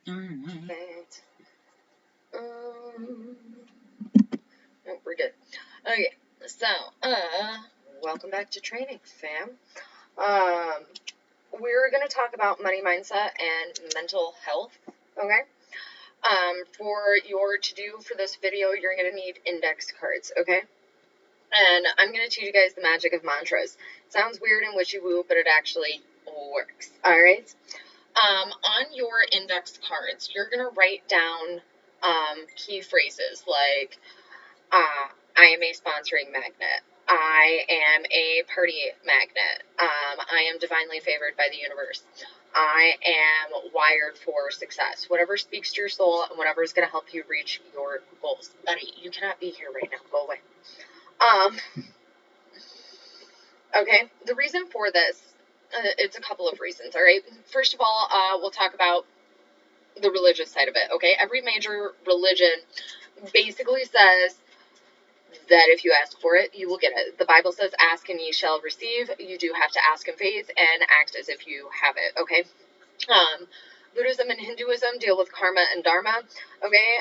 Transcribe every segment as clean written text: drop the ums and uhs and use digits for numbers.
Right. Oh, we're good. Okay, so, welcome back to training, fam. We're gonna talk about money mindset and mental health, okay? For your to-do for this video, you're gonna need index cards, okay? And I'm gonna teach you guys the magic of mantras. Sounds weird and witchy-woo, but it actually works, alright? On your index cards, you're gonna write down, key phrases like, I am a sponsoring magnet. I am a party magnet. I am divinely favored by the universe. I am wired for success. Whatever speaks to your soul and whatever is going to help you reach your goals. Buddy, you cannot be here right now. Go away. Okay, the reason for this, it's a couple of reasons, all right? First of all, we'll talk about the religious side of it, okay? Every major religion basically says that if you ask for it, you will get it. The Bible says, ask and ye shall receive. You do have to ask in faith and act as if you have it, okay? Buddhism and Hinduism deal with karma and dharma, okay?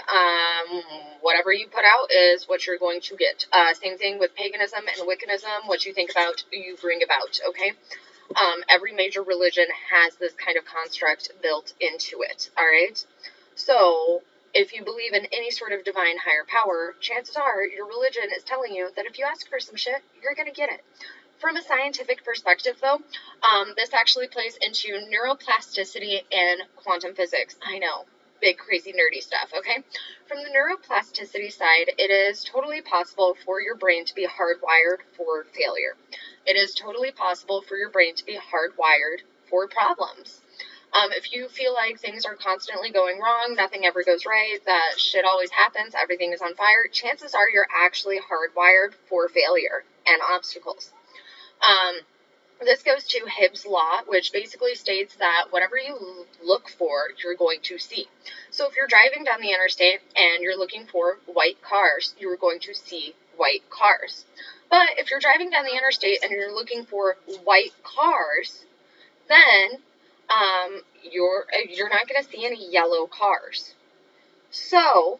Whatever you put out is what you're going to get. Same thing with paganism and Wiccanism. What you think about, you bring about, okay? Every major religion has this kind of construct built into it, all right? So, if you believe in any sort of divine higher power, chances are your religion is telling you that if you ask for some shit, you're going to get it. From a scientific perspective, though, this actually plays into neuroplasticity and quantum physics. I know, big, crazy, nerdy stuff, okay? From the neuroplasticity side, it is totally possible for your brain to be hardwired for failure. It is totally possible for your brain to be hardwired for problems. If you feel like things are constantly going wrong, nothing ever goes right, that shit always happens, everything is on fire, chances are you're actually hardwired for failure and obstacles. This goes to Hibbs' law, which basically states that whatever you look for, you're going to see. So if you're driving down the interstate and you're looking for white cars, you're going to see white cars. But if you're driving down the interstate and you're looking for white cars, then you're not going to see any yellow cars. So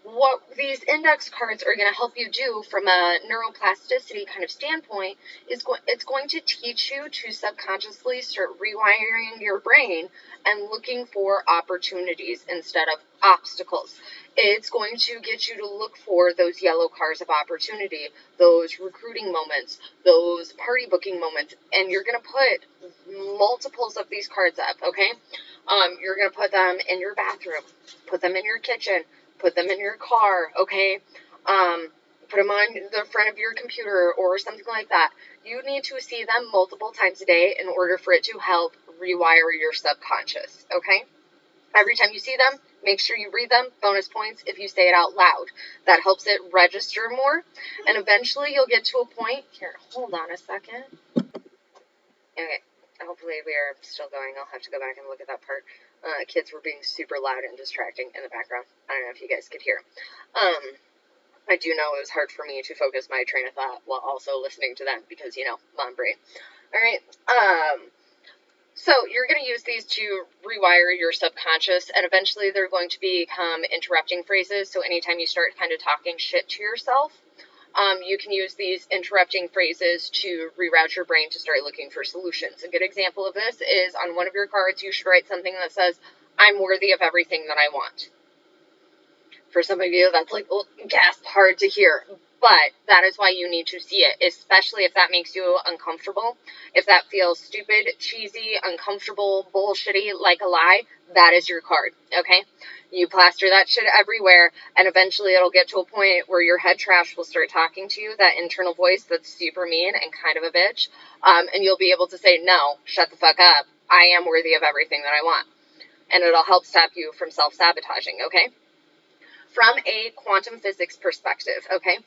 what these index cards are going to help you do from a neuroplasticity kind of standpoint is it's going to teach you to subconsciously start rewiring your brain and looking for opportunities instead of obstacles. It's going to get you to look for those yellow cars of opportunity, those recruiting moments, those party booking moments, and you're going to put multiples of these cards up, okay? You're going to put them in your bathroom, put them in your kitchen, put them in your car, okay? Put them on the front of your computer or something like that. You need to see them multiple times a day in order for it to help rewire your subconscious, okay? Every time you see them, make sure you read them. Bonus points if you say it out loud. That helps it register more, and eventually you'll get to a point. Here, hold on a second. Okay, hopefully we are still going. I'll have to go back and look at that part. Kids were being super loud and distracting in the background. I don't know if you guys could hear. I do know it was hard for me to focus my train of thought while also listening to them because, you know, mom brain. All right. So you're going to use these to rewire your subconscious, and eventually they're going to become interrupting phrases. So anytime you start kind of talking shit to yourself, you can use these interrupting phrases to reroute your brain to start looking for solutions. A good example of this is on one of your cards, you should write something that says, I'm worthy of everything that I want. For some of you, that's like, gasp, hard to hear. But that is why you need to see it, especially if that makes you uncomfortable. If that feels stupid, cheesy, uncomfortable, bullshitty, like a lie, that is your card, okay? You plaster that shit everywhere, and eventually it'll get to a point where your head trash will start talking to you, that internal voice that's super mean and kind of a bitch, and you'll be able to say, no, shut the fuck up. I am worthy of everything that I want. And it'll help stop you from self-sabotaging, okay? From a quantum physics perspective, okay?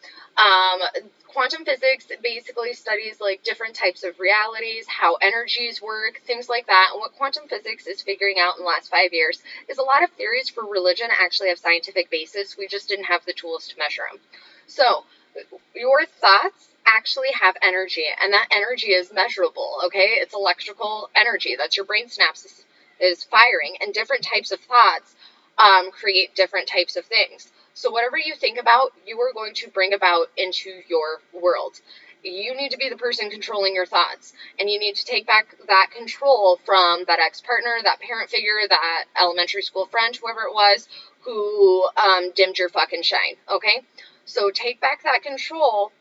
Quantum physics basically studies like different types of realities, how energies work, things like that. And what quantum physics is figuring out in the last 5 years is a lot of theories for religion actually have scientific basis. We just didn't have the tools to measure them. So your thoughts actually have energy, and that energy is measurable, okay? It's electrical energy. That's your brain synapses is firing, and different types of thoughts create different types of things. So whatever you think about, you are going to bring about into your world. You need to be the person controlling your thoughts, and you need to take back that control from that ex-partner, that parent figure, that elementary school friend, whoever it was, who dimmed your fucking shine, okay? So take back that control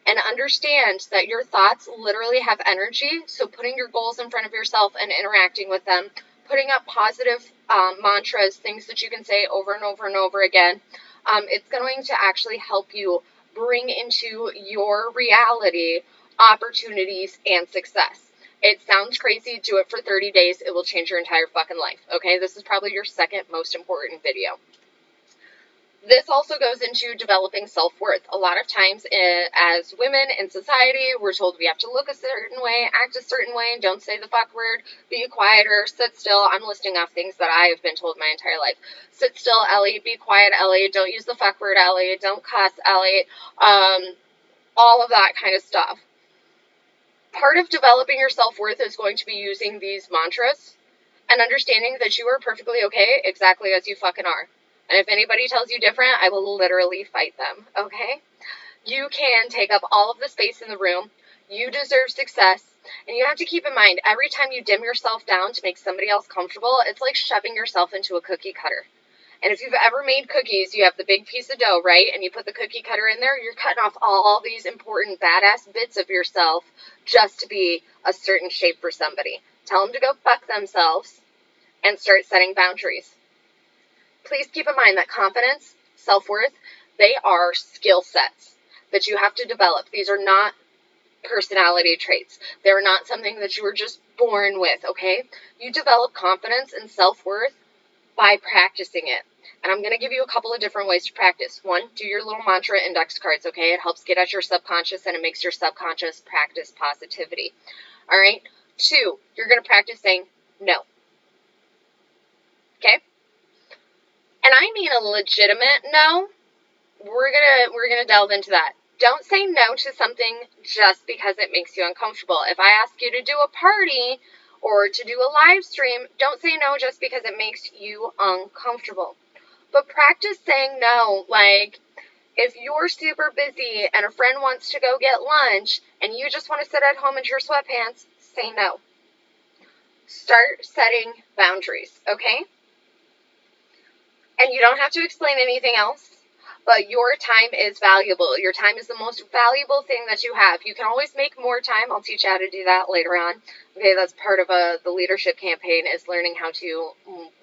and understand that your thoughts literally have energy. So putting your goals in front of yourself and interacting with them, putting up positive mantras, things that you can say over and over and over again, it's going to actually help you bring into your reality opportunities and success. It sounds crazy. Do it for 30 days. It will change your entire fucking life. Okay, this is probably your second most important video. This also goes into developing self-worth. A lot of times as women in society, we're told we have to look a certain way, act a certain way, don't say the fuck word, be quieter, sit still. I'm listing off things that I have been told my entire life. Sit still, Ellie. Be quiet, Ellie. Don't use the fuck word, Ellie. Don't cuss, Ellie. All of that kind of stuff. Part of developing your self-worth is going to be using these mantras and understanding that you are perfectly okay exactly as you fucking are. And if anybody tells you different, I will literally fight them, okay? You can take up all of the space in the room. You deserve success. And you have to keep in mind, every time you dim yourself down to make somebody else comfortable, it's like shoving yourself into a cookie cutter. And if you've ever made cookies, you have the big piece of dough, right? And you put the cookie cutter in there, you're cutting off all these important badass bits of yourself just to be a certain shape for somebody. Tell them to go fuck themselves and start setting boundaries. Please keep in mind that confidence, self-worth, they are skill sets that you have to develop. These are not personality traits. They're not something that you were just born with, okay? You develop confidence and self-worth by practicing it. And I'm going to give you a couple of different ways to practice. One, do your little mantra index cards, okay? It helps get at your subconscious and it makes your subconscious practice positivity. All right? 2, you're going to practice saying no. Okay? And I mean a legitimate no. We're gonna delve into that. Don't say no to something just because it makes you uncomfortable. If I ask you to do a party or to do a live stream, don't say no just because it makes you uncomfortable. But practice saying no. Like, if you're super busy and a friend wants to go get lunch and you just want to sit at home in your sweatpants, say no. Start setting boundaries, okay? And you don't have to explain anything else, but your time is valuable. Your time is the most valuable thing that you have. You can always make more time. I'll teach you how to do that later on. Okay, that's part of the leadership campaign, is learning how to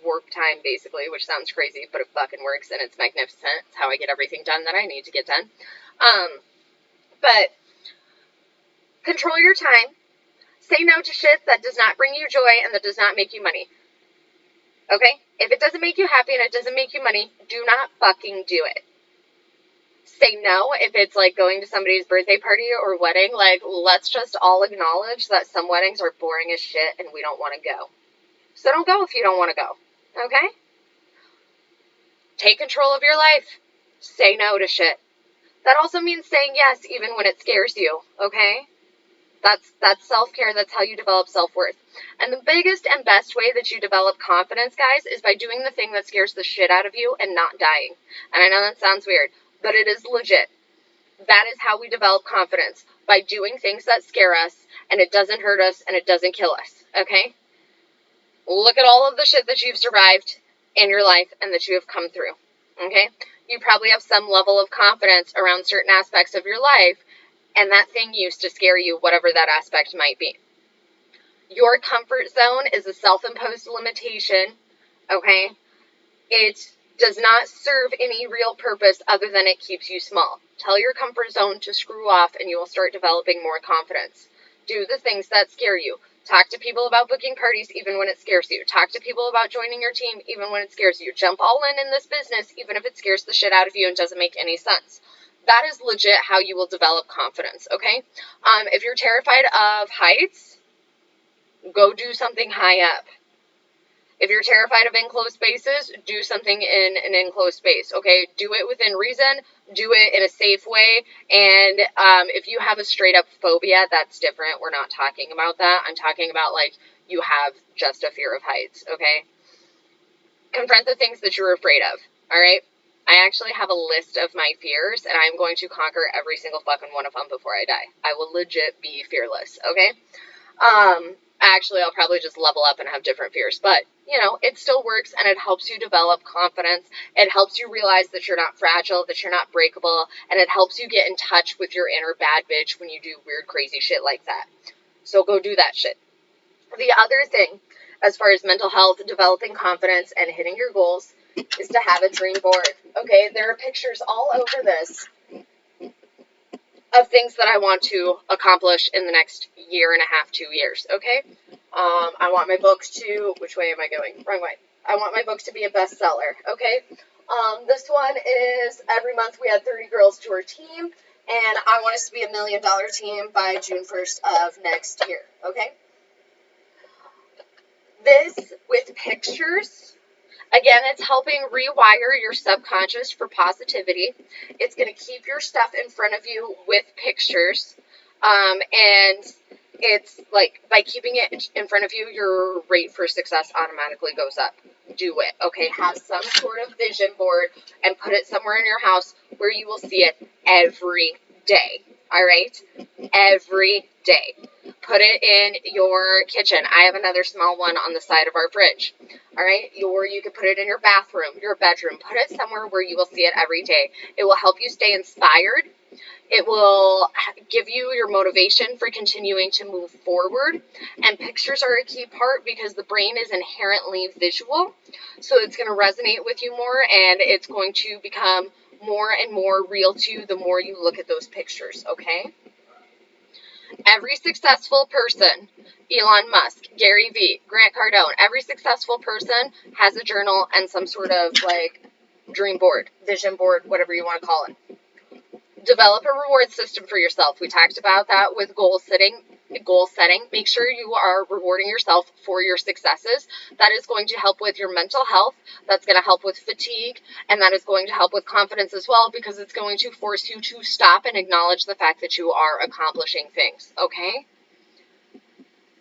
warp time, basically, which sounds crazy, but it fucking works, and it's magnificent. It's how I get everything done that I need to get done. But control your time. Say no to shit that does not bring you joy and that does not make you money. Okay? If it doesn't make you happy and it doesn't make you money, do not fucking do it. Say no if it's like going to somebody's birthday party or wedding. Like, let's just all acknowledge that some weddings are boring as shit and we don't want to go. So don't go if you don't want to go. Okay? Take control of your life. Say no to shit. That also means saying yes even when it scares you. Okay? That's self-care. That's how you develop self-worth. And the biggest and best way that you develop confidence, guys, is by doing the thing that scares the shit out of you and not dying. And I know that sounds weird, but it is legit. That is how we develop confidence, by doing things that scare us, and it doesn't hurt us, and it doesn't kill us, okay? Look at all of the shit that you've survived in your life and that you have come through, okay? You probably have some level of confidence around certain aspects of your life, and that thing used to scare you, whatever that aspect might be. Your comfort zone is a self-imposed limitation, okay? It does not serve any real purpose other than it keeps you small. Tell your comfort zone to screw off and you will start developing more confidence. Do the things that scare you. Talk to people about booking parties even when it scares you. Talk to people about joining your team even when it scares you. Jump all in this business even if it scares the shit out of you and doesn't make any sense. That is legit how you will develop confidence, okay? If you're terrified of heights, go do something high up. If you're terrified of enclosed spaces, do something in an enclosed space, okay? Do it within reason. Do it in a safe way. And if you have a straight-up phobia, that's different. We're not talking about that. I'm talking about, like, you have just a fear of heights, okay? Confront the things that you're afraid of, all right? I actually have a list of my fears, and I'm going to conquer every single fucking one of them before I die. I will legit be fearless, okay? Actually, I'll probably just level up and have different fears, but, you know, it still works, and it helps you develop confidence. It helps you realize that you're not fragile, that you're not breakable, and it helps you get in touch with your inner bad bitch when you do weird, crazy shit like that. So go do that shit. The other thing, as far as mental health, developing confidence, and hitting your goals, is to have a dream board. Okay, there are pictures all over this of things that I want to accomplish in the next year and a half, 2 years, okay? I want my book to, which way am I going? Wrong way. I want my book to be a bestseller, okay? This one is, every month we add 30 girls to our team, and I want us to be $1 million team by June 1st of next year, okay? This, with pictures, again, it's helping rewire your subconscious for positivity. It's going to keep your stuff in front of you with pictures. And it's like, by keeping it in front of you, your rate for success automatically goes up. Do it, okay? Have some sort of vision board and put it somewhere in your house where you will see it every day, all right? Every day. Put it in your kitchen. I have another small one on the side of our fridge. All right? Or you can put it in your bathroom, your bedroom. Put it somewhere where you will see it every day. It will help you stay inspired. It will give you your motivation for continuing to move forward. And pictures are a key part because the brain is inherently visual. So it's going to resonate with you more, and it's going to become more and more real to you the more you look at those pictures, okay? Every successful person, Elon Musk, Gary Vee, Grant Cardone, every successful person has a journal and some sort of, like, dream board, vision board, whatever you want to call it. Develop a reward system for yourself. We talked about that with goal setting. Make sure you are rewarding yourself for your successes. That is going to help with your mental health. That's going to help with fatigue. And that is going to help with confidence as well, because it's going to force you to stop and acknowledge the fact that you are accomplishing things, okay?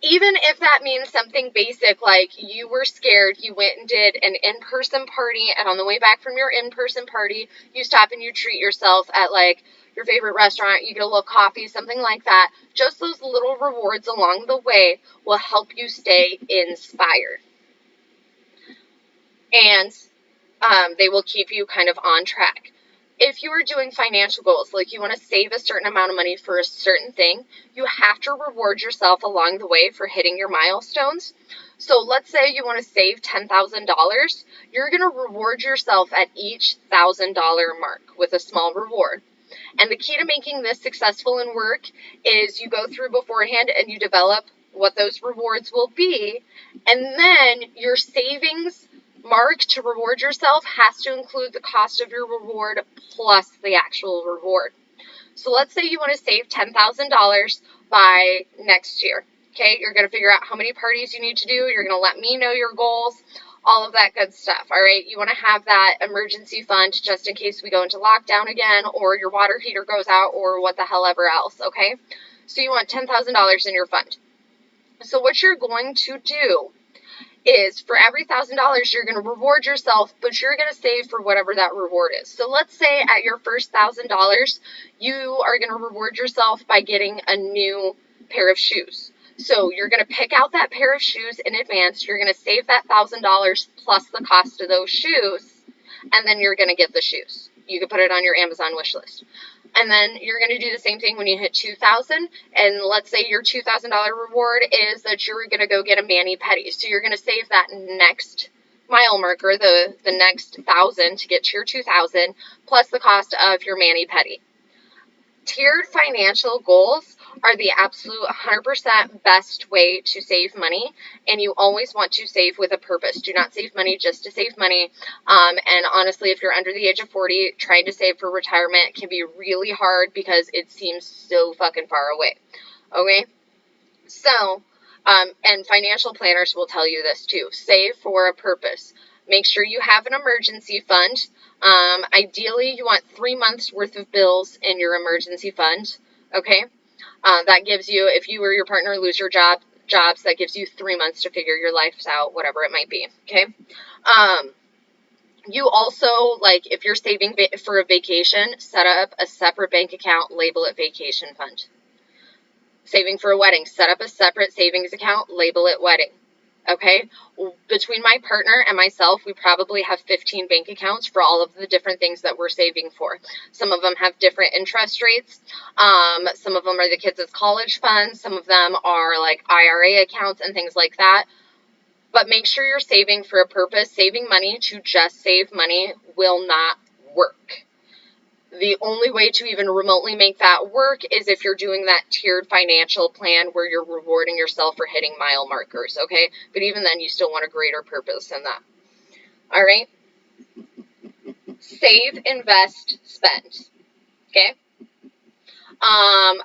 Even if that means something basic, like you were scared, you went and did an in-person party, and on the way back from your in-person party, you stop and you treat yourself at, like, your favorite restaurant, you get a little coffee, something like that. Just those little rewards along the way will help you stay inspired. And they will keep you kind of on track. If you are doing financial goals, like you want to save a certain amount of money for a certain thing, you have to reward yourself along the way for hitting your milestones. So let's say you want to save $10,000. You're going to reward yourself at each $1,000 mark with a small reward. And the key to making this successful in work is you go through beforehand and you develop what those rewards will be. And then your savings mark to reward yourself has to include the cost of your reward plus the actual reward. So let's say you want to save $10,000 by next year. Okay, you're going to figure out how many parties you need to do. You're going to let me know your goals, all of that good stuff, all right? You want to have that emergency fund just in case we go into lockdown again, or your water heater goes out, or what the hell ever else, okay? So you want $10,000 in your fund. So what you're going to do is, for every $1,000, you're going to reward yourself, but you're going to save for whatever that reward is. So let's say at your first $1,000, you are going to reward yourself by getting a new pair of shoes. So you're going to pick out that pair of shoes in advance. You're going to save that $1,000 plus the cost of those shoes, and then you're going to get the shoes. You can put it on your Amazon wish list. And then you're going to do the same thing when you hit $2,000. And let's say your $2,000 reward is that you're going to go get a mani-pedi. So you're going to save that next mile marker, the next 1,000 to get to your 2,000, plus the cost of your mani-pedi. Tiered financial goals are the absolute 100% best way to save money, and you always want to save with a purpose. Do not save money just to save money. And honestly, if you're under the age of 40, trying to save for retirement can be really hard because it seems so fucking far away. Okay? So, and financial planners will tell you this too. Save for a purpose. Make sure you have an emergency fund. Ideally, you want 3 months worth of bills in your emergency fund. Okay? That gives you, if you or your partner lose your job, jobs that gives you 3 months to figure your life out, whatever it might be, okay? You also, like, if you're saving for a vacation, set up a separate bank account, label it vacation fund. Saving for a wedding, set up a separate savings account, label it wedding. Okay? Between my partner and myself, we probably have 15 bank accounts for all of the different things that we're saving for. Some of them have different interest rates. Some of them are the kids' college funds. Some of them are like IRA accounts and things like that. But make sure you're saving for a purpose. Saving money to just save money will not work. The only way to even remotely make that work is if you're doing that tiered financial plan where you're rewarding yourself for hitting mile markers, okay? But even then, you still want a greater purpose than that. All right? Save, invest, spend, okay?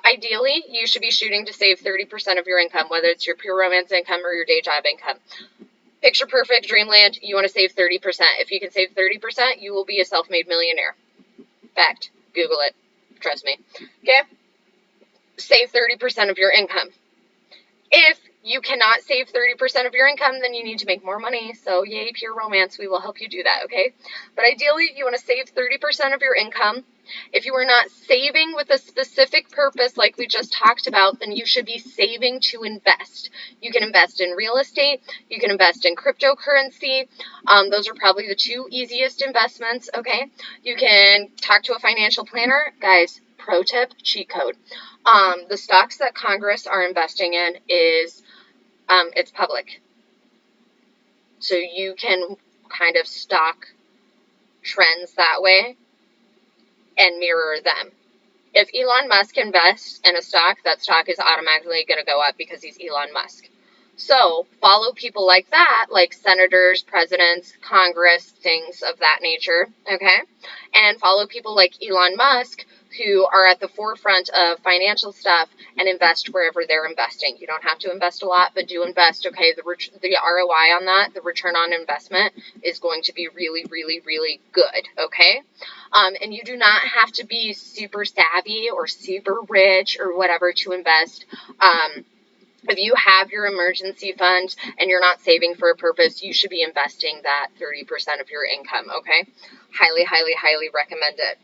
Ideally, you should be shooting to save 30% of your income, whether it's your pure romance income or your day job income. Picture perfect dreamland, you want to save 30%. If you can save 30%, you will be a self-made millionaire. Fact. Google it. Trust me. Okay? Save 30% of your income. If you cannot save 30% of your income, then you need to make more money. So, yay, pure romance. We will help you do that, okay? But ideally, you want to save 30% of your income. If you are not saving with a specific purpose like we just talked about, then you should be saving to invest. You can invest in real estate. You can invest in cryptocurrency. Those are probably the two easiest investments, okay? You can talk to a financial planner. Guys, pro tip, cheat code. The stocks that Congress are investing in is, it's public. So you can kind of stock trends that way and mirror them. If Elon Musk invests in a stock, that stock is automatically going to go up because he's Elon Musk. So follow people like that, like senators, presidents, Congress, things of that nature, okay? And follow people like Elon Musk who are at the forefront of financial stuff and invest wherever they're investing. You don't have to invest a lot, but do invest, okay? The ROI on that, the return on investment, is going to be really, really, really good, okay? And you do not have to be super savvy or super rich or whatever to invest. If you have your emergency fund and you're not saving for a purpose, you should be investing that 30% of your income, okay? Highly, highly, highly recommend it.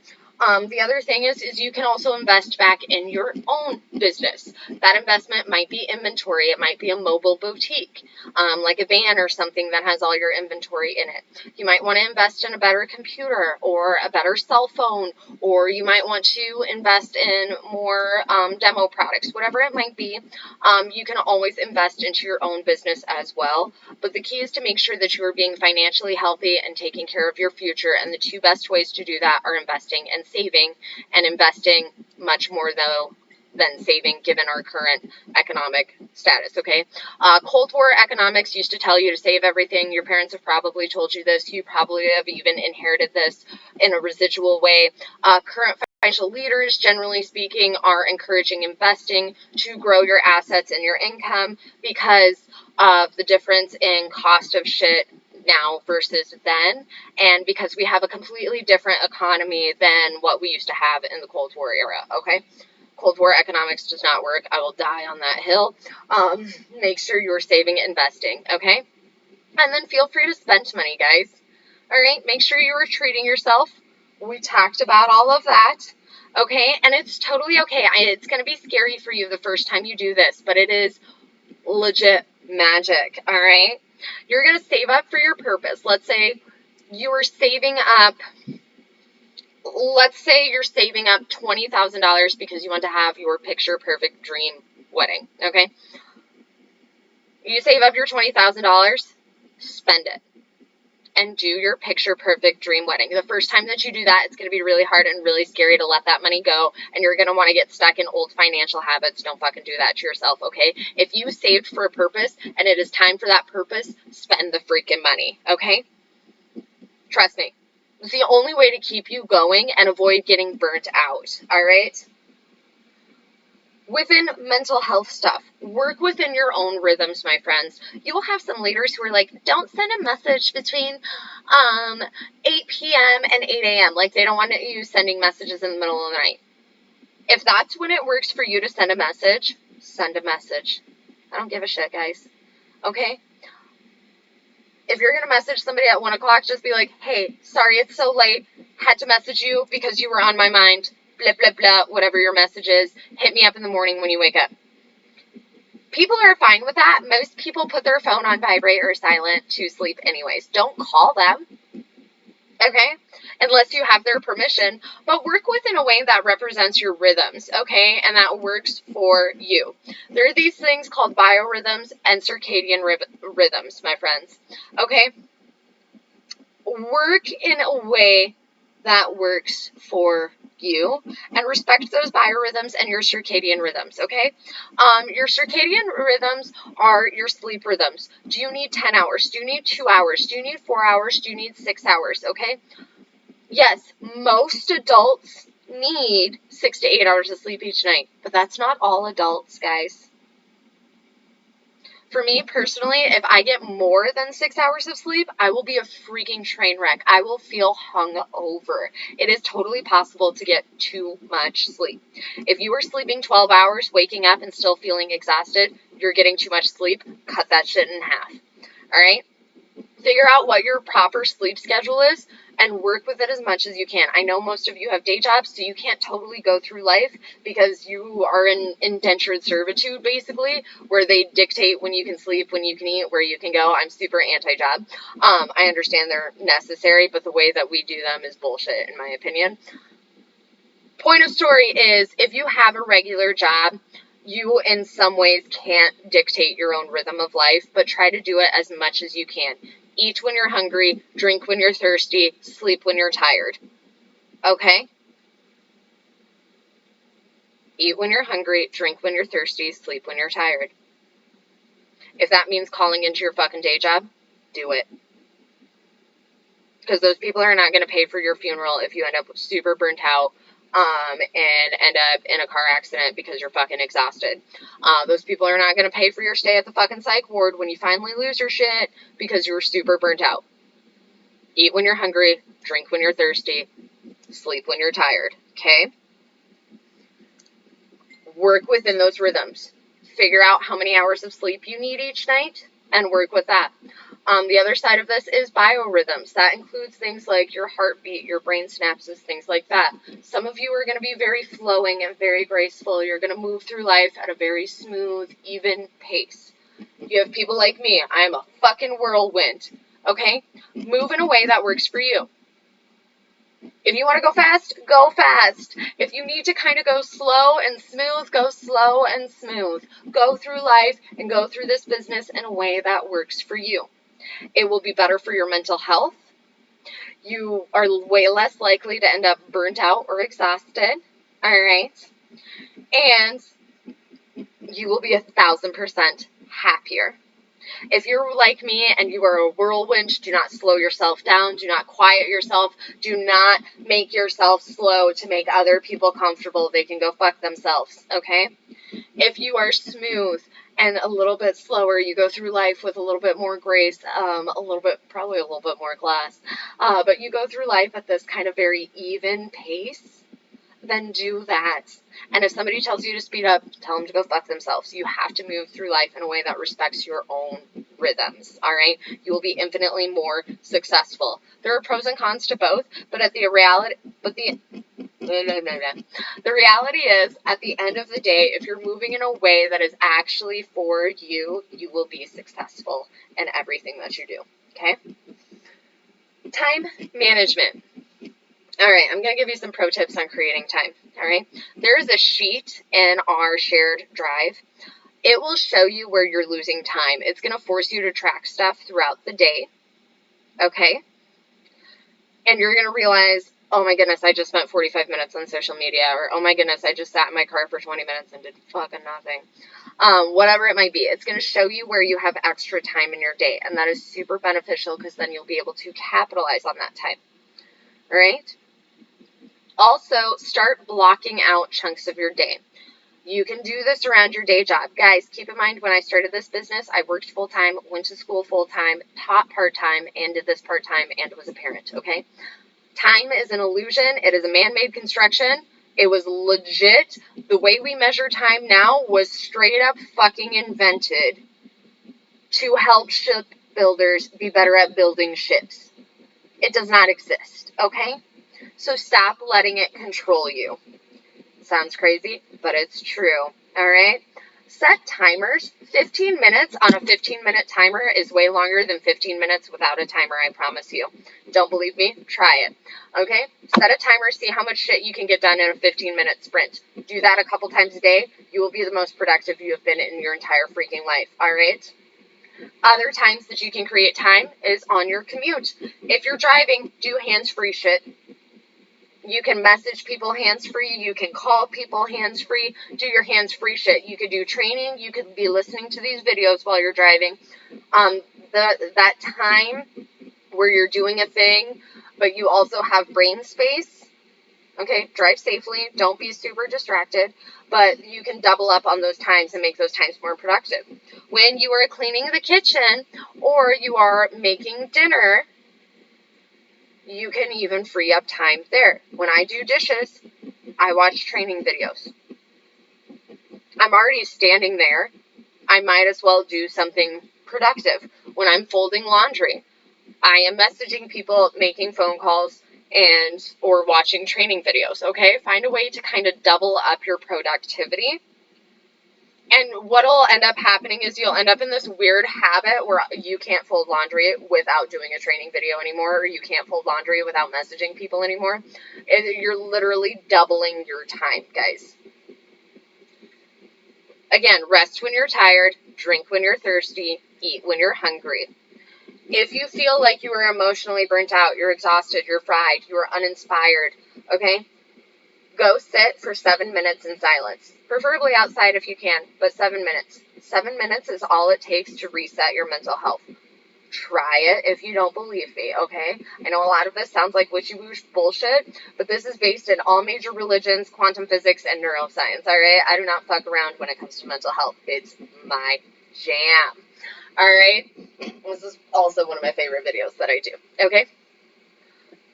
The other thing is you can also invest back in your own business. That investment might be inventory. It might be a mobile boutique, like a van or something that has all your inventory in it. You might want to invest in a better computer or a better cell phone, or you might want to invest in more demo products, whatever it might be. You can always invest into your own business as well. But the key is to make sure that you are being financially healthy and taking care of your future. And the two best ways to do that are investing and saving, and investing much more, though, than saving given our current economic status, okay? Cold War economics used to tell you to save everything. Your parents have probably told you this. You probably have even inherited this in a residual way. Current financial leaders, generally speaking, are encouraging investing to grow your assets and your income because of the difference in cost of shit now versus then, and because we have a completely different economy than what we used to have in the Cold War era, okay? Cold War economics does not work. I will die on that hill. Make sure you're saving, investing, okay? And then feel free to spend money, guys. All right? Make sure you are treating yourself. We talked about all of that, okay? And it's totally okay. It's going to be scary for you the first time you do this, but it is legit magic, all right? You're going to save up for your purpose. Let's say you're saving up, $20,000 because you want to have your picture perfect dream wedding, okay? You save up your $20,000, spend it, and do your picture perfect dream wedding. The first time that you do that, it's going to be really hard and really scary to let that money go, and you're going to want to get stuck in old financial habits. Don't fucking do that to yourself, okay? If you saved for a purpose and it is time for that purpose, spend the freaking money, okay? Trust me. It's the only way to keep you going and avoid getting burnt out, all right? Within mental health stuff, work within your own rhythms, my friends. You will have some leaders who are like, don't send a message between 8 p.m. and 8 a.m. Like, they don't want you sending messages in the middle of the night. If that's when it works for you to send a message, send a message. I don't give a shit, guys. Okay? If you're going to message somebody at 1 o'clock, just be like, hey, sorry it's so late. Had to message you because you were on my mind. Blah, blah, blah, whatever your message is. Hit me up in the morning when you wake up. People are fine with that. Most people put their phone on vibrate or silent to sleep anyways. Don't call them. Okay? Unless you have their permission. But work with in a way that represents your rhythms. Okay? And that works for you. There are these things called biorhythms and circadian rhythms, my friends. Okay? Work in a way that works for you and respect those biorhythms and your circadian rhythms, okay? Your circadian rhythms are your sleep rhythms. Do you need 10 hours? Do you need 2 hours? Do you need 4 hours? Do you need 6 hours, okay? Yes, most adults need 6 to 8 hours of sleep each night, but that's not all adults, guys. For me personally, if I get more than 6 hours of sleep, I will be a freaking train wreck. I will feel hungover. It is totally possible to get too much sleep. If you are sleeping 12 hours, waking up and still feeling exhausted, you're getting too much sleep. Cut that shit in half. All right? Figure out what your proper sleep schedule is and work with it as much as you can. I know most of you have day jobs, so you can't totally go through life because you are in indentured servitude, basically, where they dictate when you can sleep, when you can eat, where you can go. I'm super anti-job. I understand they're necessary, but the way that we do them is bullshit, in my opinion. Point of story is, if you have a regular job, you in some ways can't dictate your own rhythm of life, but try to do it as much as you can. Eat when you're hungry, drink when you're thirsty, sleep when you're tired. Okay? Eat when you're hungry, drink when you're thirsty, sleep when you're tired. If that means calling into your fucking day job, do it. Because those people are not going to pay for your funeral if you end up super burnt out and end up in a car accident because you're fucking exhausted. Those people are not going to pay for your stay at the fucking psych ward when you finally lose your shit because you were super burnt out. Eat when you're hungry, drink when you're thirsty, sleep when you're tired, okay? Work within those rhythms. Figure out how many hours of sleep you need each night and work with that. The other side of this is biorhythms. That includes things like your heartbeat, your brain synapses, things like that. Some of you are going to be very flowing and very graceful. You're going to move through life at a very smooth, even pace. You have people like me. I am a fucking whirlwind. Okay? Move in a way that works for you. If you want to go fast, go fast. If you need to kind of go slow and smooth, go slow and smooth. Go through life and go through this business in a way that works for you. It will be better for your mental health. You are way less likely to end up burnt out or exhausted. All right. And you will be 1,000% happier. If you're like me and you are a whirlwind, do not slow yourself down. Do not quiet yourself. Do not make yourself slow to make other people comfortable. They can go fuck themselves, okay? If you are smooth and a little bit slower, you go through life with a little bit more grace, probably a little bit more class, but you go through life at this kind of very even pace, then do that. And if somebody tells you to speed up, tell them to go fuck themselves. You have to move through life in a way that respects your own rhythms, all right? You will be infinitely more successful. There are pros and cons to both, but the reality is, at the end of the day, if you're moving in a way that is actually for you, you will be successful in everything that you do, okay? Time management. All right, I'm going to give you some pro tips on creating time, all right? There is a sheet in our shared drive. It will show you where you're losing time. It's going to force you to track stuff throughout the day, okay? And you're going to realize, oh my goodness, I just spent 45 minutes on social media, or oh my goodness, I just sat in my car for 20 minutes and did fucking nothing. Whatever it might be, it's going to show you where you have extra time in your day, and that is super beneficial because then you'll be able to capitalize on that time, all right? Also, start blocking out chunks of your day. You can do this around your day job. Guys, keep in mind, when I started this business, I worked full-time, went to school full-time, taught part-time, and did this part-time, and was a parent, okay? Time is an illusion. It is a man-made construction. It was legit. The way we measure time now was straight up fucking invented to help shipbuilders be better at building ships. It does not exist, okay? So stop letting it control you. Sounds crazy, but it's true, alright? Set timers. 15 minutes on a 15-minute timer is way longer than 15 minutes without a timer, I promise you. Don't believe me? Try it, okay? Set a timer, see how much shit you can get done in a 15-minute sprint. Do that a couple times a day. You will be the most productive you have been in your entire freaking life, alright? Other times that you can create time is on your commute. If you're driving, do hands-free shit. You can message people hands-free. You can call people hands-free. Do your hands-free shit. You could do training. You could be listening to these videos while you're driving. That time where you're doing a thing, but you also have brain space. Okay, drive safely. Don't be super distracted. But you can double up on those times and make those times more productive. When you are cleaning the kitchen or you are making dinner, you can even free up time there. When I do dishes, I watch training videos. I'm already standing there. I might as well do something productive. When I'm folding laundry, I am messaging people, making phone calls, or watching training videos, okay? Find a way to kind of double up your productivity. And what'll end up happening is you'll end up in this weird habit where you can't fold laundry without doing a training video anymore, or you can't fold laundry without messaging people anymore. You're literally doubling your time, guys. Again, rest when you're tired, drink when you're thirsty, eat when you're hungry. If you feel like you are emotionally burnt out, you're exhausted, you're fried, you are uninspired, okay? Go sit for 7 minutes in silence. Preferably outside if you can, but 7 minutes. 7 minutes is all it takes to reset your mental health. Try it if you don't believe me, okay? I know a lot of this sounds like witchy-woosh bullshit, but this is based in all major religions, quantum physics, and neuroscience, alright? I do not fuck around when it comes to mental health. It's my jam, alright? This is also one of my favorite videos that I do, okay?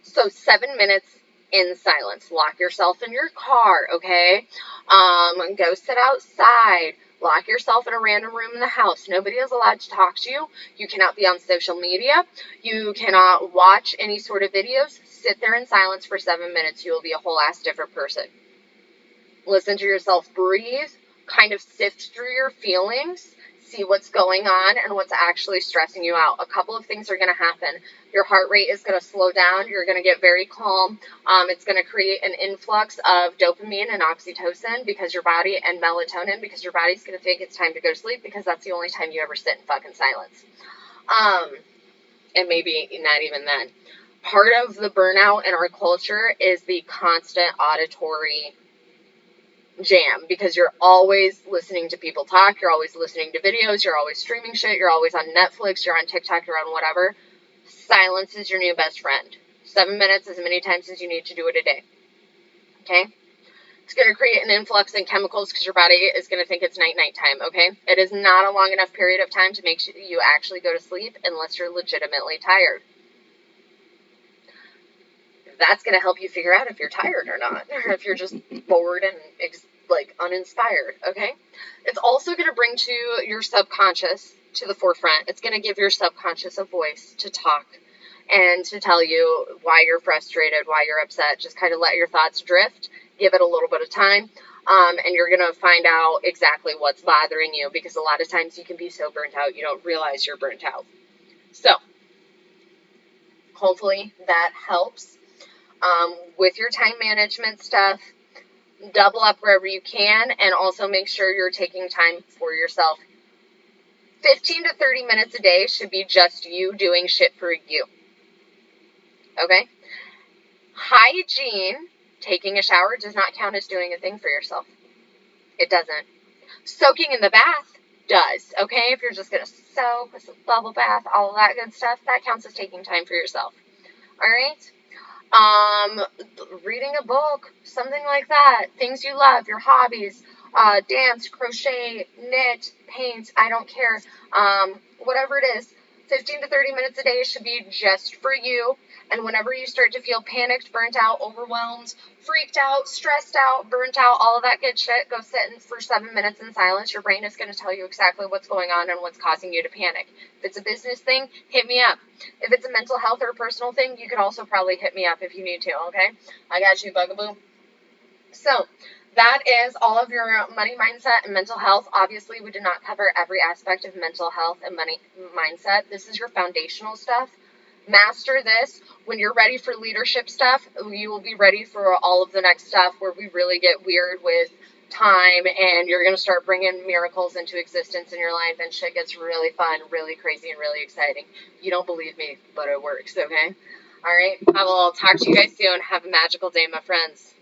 So 7 minutes in silence. Lock yourself in your car, okay? Go sit outside. Lock yourself in a random room in the house. Nobody is allowed to talk to you. You cannot be on social media. You cannot watch any sort of videos. Sit there in silence for 7 minutes. You will be a whole ass different person. Listen to yourself breathe. Kind of sift through your feelings. See what's going on and what's actually stressing you out. A couple of things are going to happen. Your heart rate is going to slow down. You're going to get very calm. It's going to create an influx of dopamine and oxytocin because your body, and melatonin, because your body's going to think it's time to go to sleep because that's the only time you ever sit in fucking silence. And maybe not even then. Part of the burnout in our culture is the constant auditory jam, because you're always listening to people talk, you're always listening to videos, you're always streaming shit, you're always on Netflix, you're on TikTok, you're on whatever. Silence is your new best friend. 7 minutes as many times as you need to do it a day. Okay? It's going to create an influx in chemicals because your body is going to think it's night time, okay? It is not a long enough period of time to make you actually go to sleep unless you're legitimately tired. That's going to help you figure out if you're tired or not, or if you're just bored and uninspired, okay? It's also going to bring to your subconscious to the forefront. It's going to give your subconscious a voice to talk and to tell you why you're frustrated, why you're upset. Just kind of let your thoughts drift, give it a little bit of time, and you're going to find out exactly what's bothering you, because a lot of times you can be so burnt out you don't realize you're burnt out. So, hopefully that helps. With your time management stuff, double up wherever you can, and also make sure you're taking time for yourself. 15 to 30 minutes a day should be just you doing shit for you. Okay? Hygiene, taking a shower, does not count as doing a thing for yourself. It doesn't. Soaking in the bath does, okay? If you're just going to soak with a bubble bath, all of that good stuff, that counts as taking time for yourself. Alright? Reading a book, something like that, things you love, your hobbies, dance, crochet, knit, paint, I don't care, whatever it is, 15 to 30 minutes a day should be just for you. And whenever you start to feel panicked, burnt out, overwhelmed, freaked out, stressed out, burnt out, all of that good shit, go sit in for 7 minutes in silence. Your brain is going to tell you exactly what's going on and what's causing you to panic. If it's a business thing, hit me up. If it's a mental health or a personal thing, you could also probably hit me up if you need to, okay? I got you, bugaboo. So, that is all of your money mindset and mental health. Obviously, we did not cover every aspect of mental health and money mindset. This is your foundational stuff. Master this. When you're ready for leadership stuff, you will be ready for all of the next stuff where we really get weird with time and you're going to start bringing miracles into existence in your life and shit gets really fun, really crazy, and really exciting. You don't believe me, but it works, okay? All right. I will talk to you guys soon. Have a magical day, my friends.